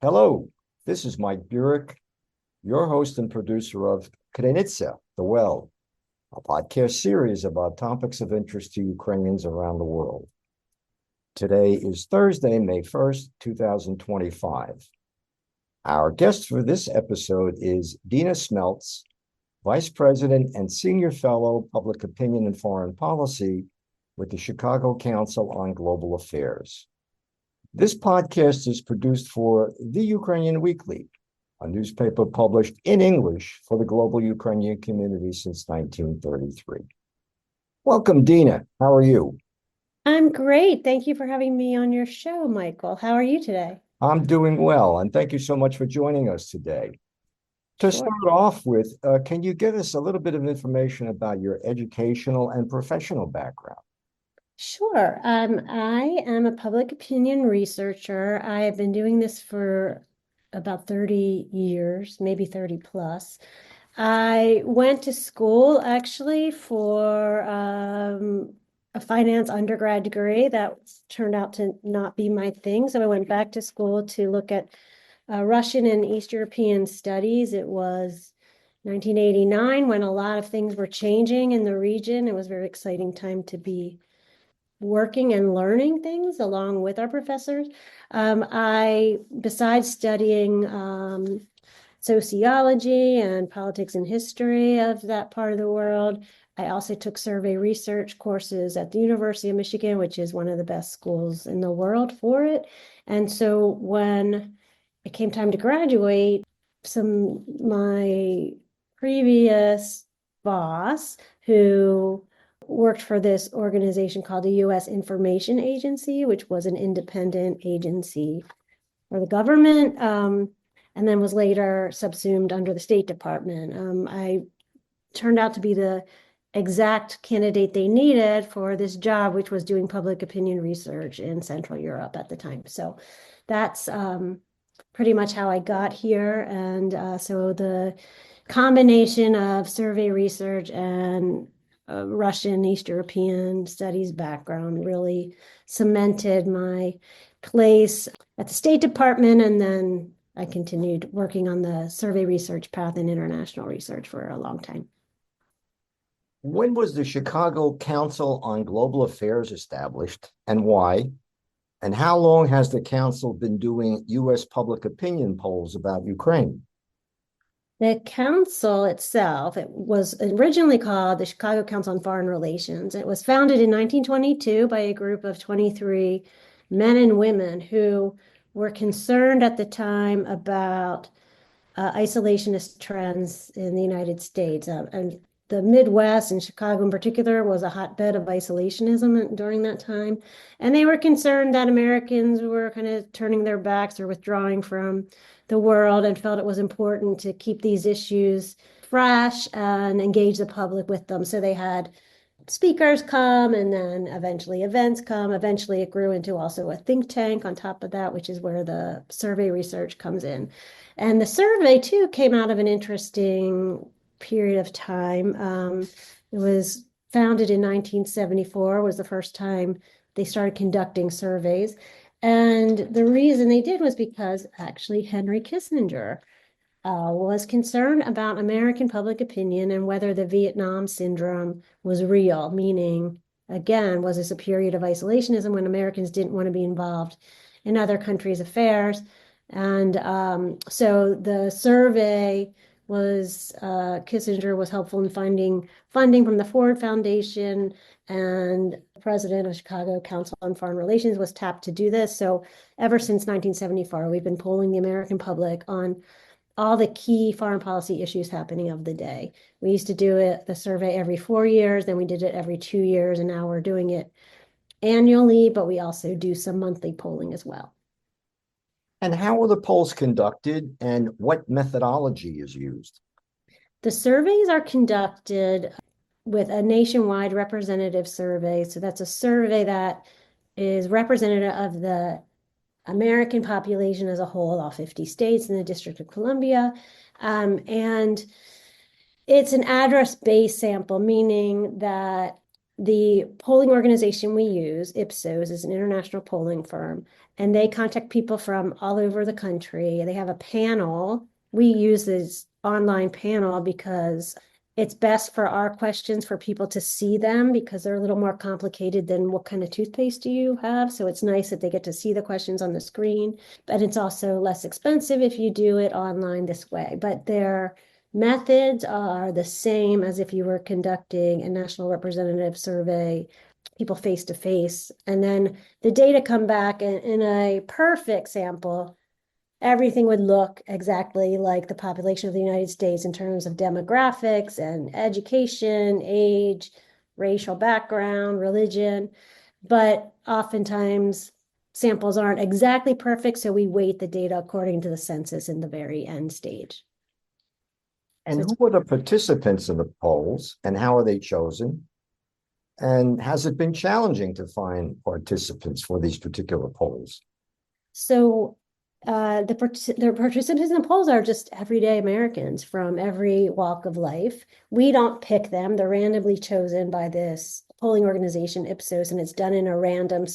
Hello, this is Mike Burek, your host and producer of Krynica, The Well, a podcast series about topics of interest to Ukrainians around the world. Today is Thursday, May 1st, 2025. Our guest for this episode is Dina Smeltz, Vice President and Senior Fellow, Public Opinion and Foreign Policy with the Chicago Council on Global Affairs. This podcast is produced for The Ukrainian Weekly, a newspaper published in English for the global Ukrainian community since 1933. Welcome, Dina. How are you? I'm great. Thank you for having me on your show, Michael. How are you today? I'm doing well, and thank you so much for joining us today. To Sure. start off with, can you give us a little bit of information about your educational and professional background? Sure. I am a public opinion researcher. I have been doing this for about 30 years, maybe 30 plus. I went to school actually for a finance undergrad degree that turned out to not be my thing. So I went back to school to look at Russian and East European studies. It was 1989 when a lot of things were changing in the region. It was a very exciting time to be working and learning things along with our professors. Besides studying sociology and politics and history of that part of the world, I also took survey research courses at the University of Michigan, which is one of the best schools in the world for it. And so when it came time to graduate, my previous boss, who worked for this organization called the U.S. Information Agency, which was an independent agency for the government, and then was later subsumed under the State Department. I turned out to be the exact candidate they needed for this job, which was doing public opinion research in Central Europe at the time. So that's pretty much how I got here. And so the combination of survey research and Russian, East European studies background really cemented my place at the State Department. And then I continued working on the survey research path in international research for a long time. When was the Chicago Council on Global Affairs established and why? And how long has the council been doing U.S. public opinion polls about Ukraine? The council itself, it was originally called the Chicago Council on Foreign Relations. It was founded in 1922 by a group of 23 men and women who were concerned at the time about isolationist trends in the United States. And the Midwest and Chicago in particular was a hotbed of isolationism during that time. And they were concerned that Americans were kind of turning their backs or withdrawing from the world and felt it was important to keep these issues fresh and engage the public with them. So they had speakers come and then eventually events come. Eventually it grew into also a think tank on top of that, which is where the survey research comes in. And the survey too came out of an interesting period of time. It was founded in 1974, was the first time they started conducting surveys. And the reason they did was because actually Henry Kissinger was concerned about American public opinion and whether the Vietnam syndrome was real, meaning, again, was this a period of isolationism when Americans didn't want to be involved in other countries' affairs? And so the survey was, Kissinger was helpful in finding funding from the Ford Foundation, and the president of Chicago Council on Foreign Relations was tapped to do this. So ever since 1974, we've been polling the American public on all the key foreign policy issues happening of the day. We used to do the survey every 4 years, then we did it every 2 years, and now we're doing it annually, but we also do some monthly polling as well. And how are the polls conducted and what methodology is used? The surveys are conducted with a nationwide representative survey. So that's a survey that is representative of the American population as a whole, all 50 states and the District of Columbia. And it's an address-based sample, meaning that the polling organization we use, Ipsos, is an international polling firm, and they contact people from all over the country. They have a panel. We use this online panel because it's best for our questions for people to see them because they're a little more complicated than what kind of toothpaste do you have. So it's nice that they get to see the questions on the screen, but it's also less expensive if you do it online this way. But they're methods are the same as if you were conducting a national representative survey, people face to face. And then the data come back in a perfect sample, everything would look exactly like the population of the United States in terms of demographics and education, age, racial background, religion. But oftentimes samples aren't exactly perfect, so we weight the data according to the census in the very end stage. And who are the participants in the polls and how are they chosen? And has it been challenging to find participants for these particular polls? So the participants in the polls are just everyday Americans from every walk of life. We don't pick them. They're randomly chosen by this polling organization, Ipsos, and it's done in a random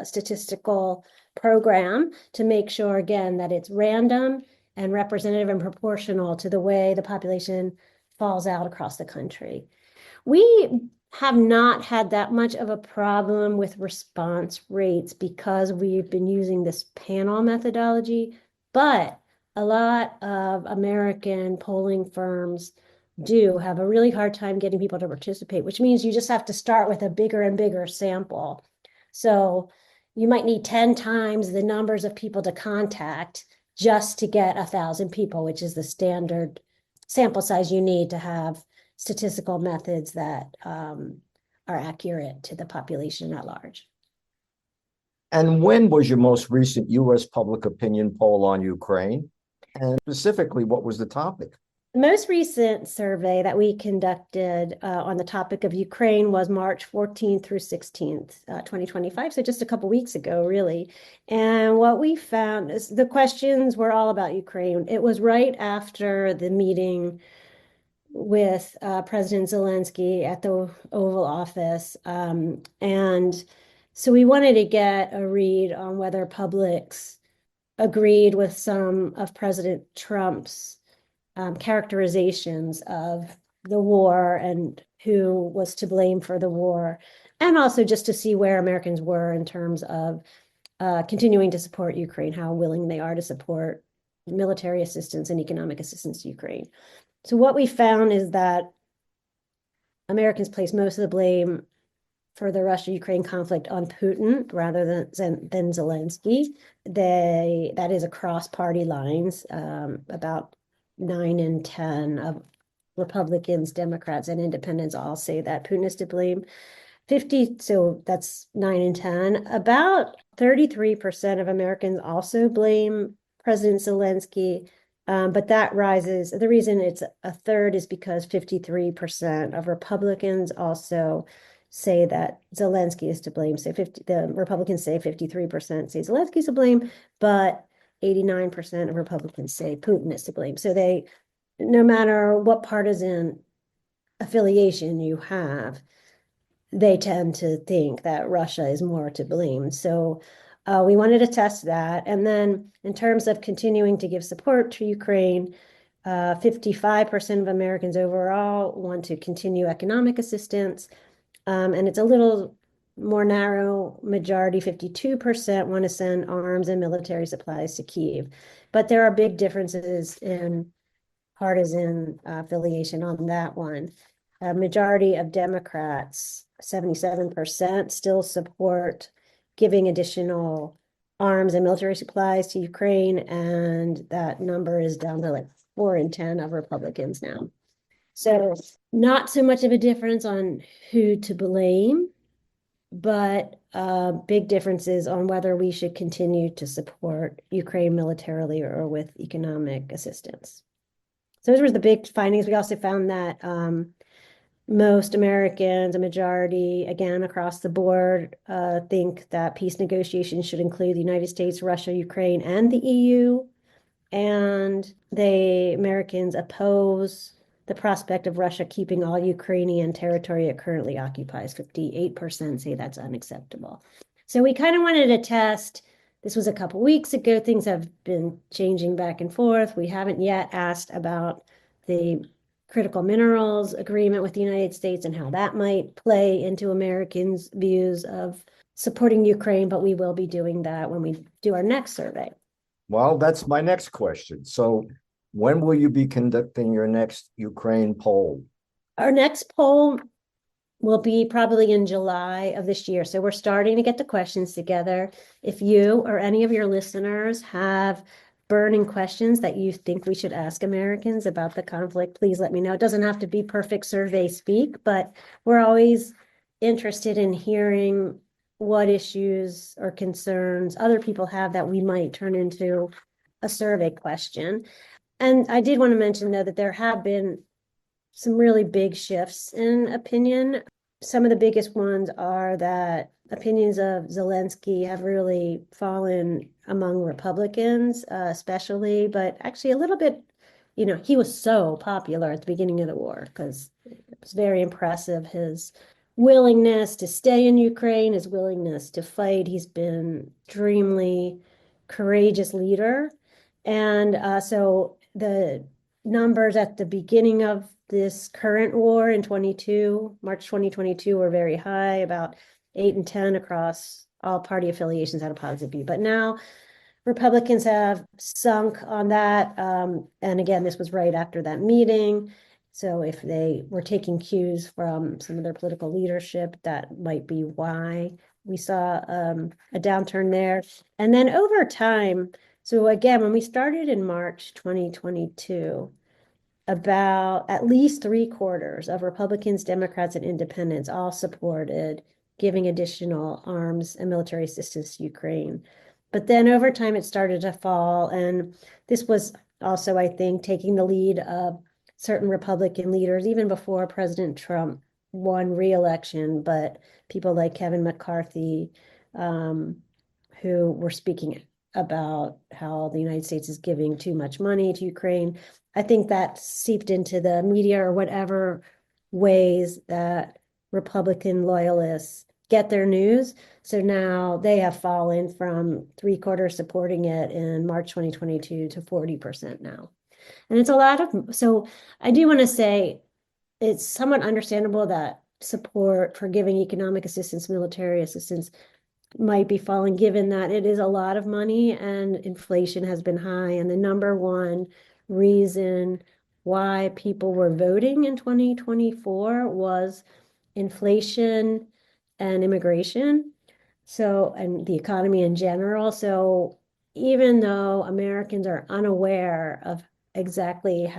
statistical program to make sure, again, that it's random and representative and proportional to the way the population falls out across the country. We have not had that much of a problem with response rates because we've been using this panel methodology, but a lot of American polling firms do have a really hard time getting people to participate, which means you just have to start with a bigger and bigger sample. So you might need 10 times the numbers of people to contact just to get 1,000 people, which is the standard sample size you need to have statistical methods that are accurate to the population at large. And when was your most recent US public opinion poll on Ukraine? And specifically, what was the topic? The most recent survey that we conducted on the topic of Ukraine was March 14th through 16th, 2025. So just a couple weeks ago, really. And what we found is the questions were all about Ukraine. It was right after the meeting with President Zelensky at the Oval Office. And so we wanted to get a read on whether publics agreed with some of President Trump's characterizations of the war and who was to blame for the war, and also just to see where Americans were in terms of continuing to support Ukraine, how willing they are to support military assistance and economic assistance to Ukraine. So what we found is that Americans place most of the blame for the Russia-Ukraine conflict on Putin rather than Zelensky. That is across party lines. About 9 in 10 of Republicans, Democrats, and independents all say that Putin is to blame. 50, so that's 9 in 10. About 33% of Americans also blame President Zelensky. But that rises. The reason it's a third is because 53% of Republicans also say that Zelensky is to blame. So the Republicans say 53% say Zelensky's to blame, but 89% of Republicans say Putin is to blame. So no matter what partisan affiliation you have, they tend to think that Russia is more to blame. So we wanted to test that. And then in terms of continuing to give support to Ukraine, 55% of Americans overall want to continue economic assistance. And it's a little more narrow majority, 52% want to send arms and military supplies to Kyiv. But there are big differences in partisan affiliation on that one. A majority of Democrats, 77%, still support giving additional arms and military supplies to Ukraine, and that number is down to like 4 in 10 of Republicans now. So not so much of a difference on who to blame, but big differences on whether we should continue to support Ukraine militarily or with economic assistance. So those were the big findings. We also found that most Americans, a majority, again, across the board, think that peace negotiations should include the United States, Russia, Ukraine, and the EU. And Americans oppose the prospect of Russia keeping all Ukrainian territory it currently occupies. 58% say that's unacceptable. So we kind of wanted to test. This was a couple weeks ago. Things have been changing back and forth. We haven't yet asked about the critical minerals agreement with the United States and how that might play into Americans' views of supporting Ukraine, but we will be doing that when we do our next survey. Well, that's my next question. So when will you be conducting your next Ukraine poll? Our next poll will be probably in July of this year. So we're starting to get the questions together. If you or any of your listeners have burning questions that you think we should ask Americans about the conflict, please let me know. It doesn't have to be perfect survey speak, but we're always interested in hearing what issues or concerns other people have that we might turn into a survey question. And I did want to mention, though, that there have been some really big shifts in opinion. Some of the biggest ones are that opinions of Zelensky have really fallen among Republicans, especially, but actually a little bit, he was so popular at the beginning of the war because it was very impressive, his willingness to stay in Ukraine, his willingness to fight. He's been extremely courageous leader. And so the numbers at the beginning of this current war in March 2022, were very high, about 8 and 10 across all party affiliations had a positive view. But now Republicans have sunk on that. And again, this was right after that meeting. So if they were taking cues from some of their political leadership, that might be why we saw a downturn there. And then over time, so again, when we started in March 2022, about at least 3/4 of Republicans, Democrats, and independents all supported giving additional arms and military assistance to Ukraine. But then over time, it started to fall. And this was also, I think, taking the lead of certain Republican leaders, even before President Trump won re-election, but people like Kevin McCarthy, who were speaking about how the United States is giving too much money to Ukraine. I think that seeped into the media or whatever ways that Republican loyalists get their news. So now they have fallen from 3/4 supporting it in March 2022 to 40% now. And it's a lot of, so I do want to say it's somewhat understandable that support for giving economic assistance, military assistance might be falling, given that it is a lot of money and inflation has been high. And the number one reason why people were voting in 2024 was inflation and immigration. So, and the economy in general. So even though Americans are unaware of exactly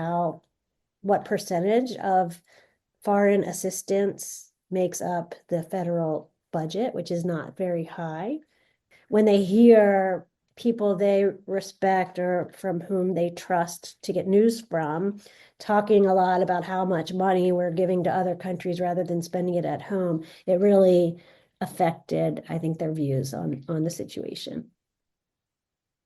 what percentage of foreign assistance makes up the federal budget, which is not very high, when they hear people they respect or from whom they trust to get news from talking a lot about how much money we're giving to other countries rather than spending it at home, it really affected, I think, their views on the situation.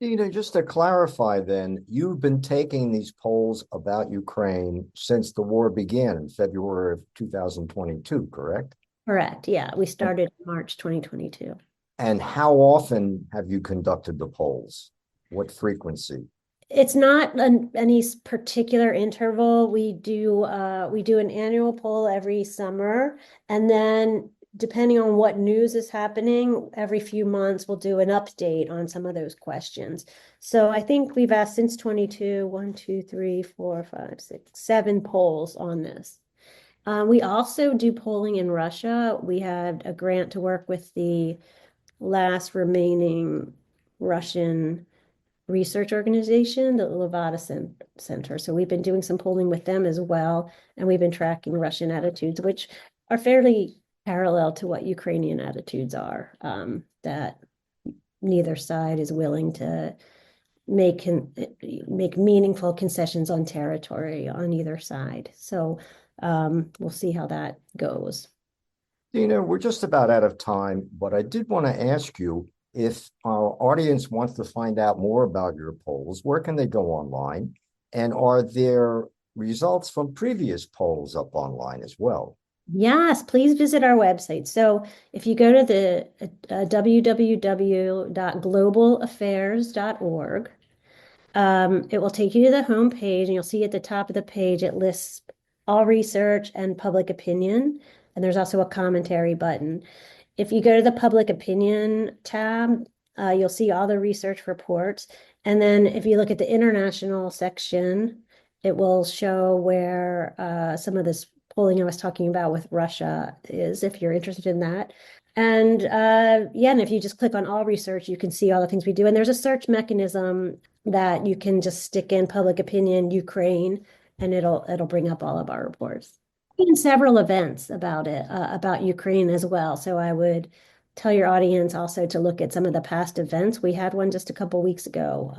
Dina, just to clarify then, you've been taking these polls about Ukraine since the war began in February of 2022, correct? Correct. Yeah, we started in March 2022. And how often have you conducted the polls? What frequency? It's not any particular interval. We do an annual poll every summer, and then depending on what news is happening, every few months we'll do an update on some of those questions. So I think we've asked since 22, 1, 2, 3, 4, 5, 6, 7 polls on this. We also do polling in Russia. We had a grant to work with the last remaining Russian research organization, the Levada Center. So we've been doing some polling with them as well, and we've been tracking Russian attitudes, which are fairly parallel to what Ukrainian attitudes are, that neither side is willing to make meaningful concessions on territory on either side. So we'll see how that goes. Dina, we're just about out of time, but I did want to ask you, if our audience wants to find out more about your polls, where can they go online? And are there results from previous polls up online as well. Yes, please visit our website. So if you go to the www.globalaffairs.org, it will take you to the home page, and you'll see at the top of the page it lists all research and public opinion, and there's also a commentary button. If you go to the public opinion tab, you'll see all the research reports. And then if you look at the international section, it will show where some of this polling I was talking about with Russia is, if you're interested in that. And yeah, and if you just click on all research, you can see all the things we do. And there's a search mechanism that you can just stick in public opinion Ukraine, and it'll bring up all of our reports. Been several events about it, about Ukraine as well. So I would tell your audience also to look at some of the past events. We had one just a couple weeks ago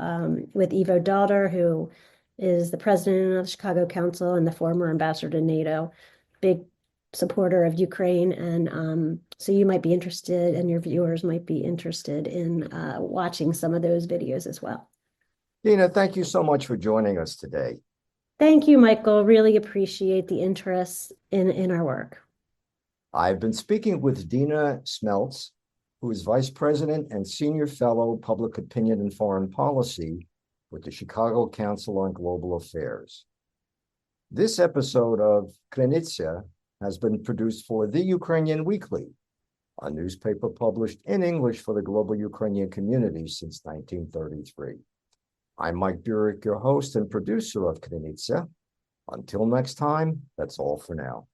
with Ivo Daughter, who is the president of the Chicago Council and the former ambassador to NATO, big supporter of Ukraine. And so you might be interested, and your viewers might be interested in watching some of those videos as well. Dina, thank you so much for joining us today. Thank you, Michael. Really appreciate the interest in our work. I've been speaking with Dina Smeltz, who is Vice President and Senior Fellow Public Opinion and Foreign Policy with the Chicago Council on Global Affairs. This episode of Krynytsia has been produced for The Ukrainian Weekly, a newspaper published in English for the global Ukrainian community since 1933. I'm Mike Burek, your host and producer of Krynytsia. Until next time, that's all for now.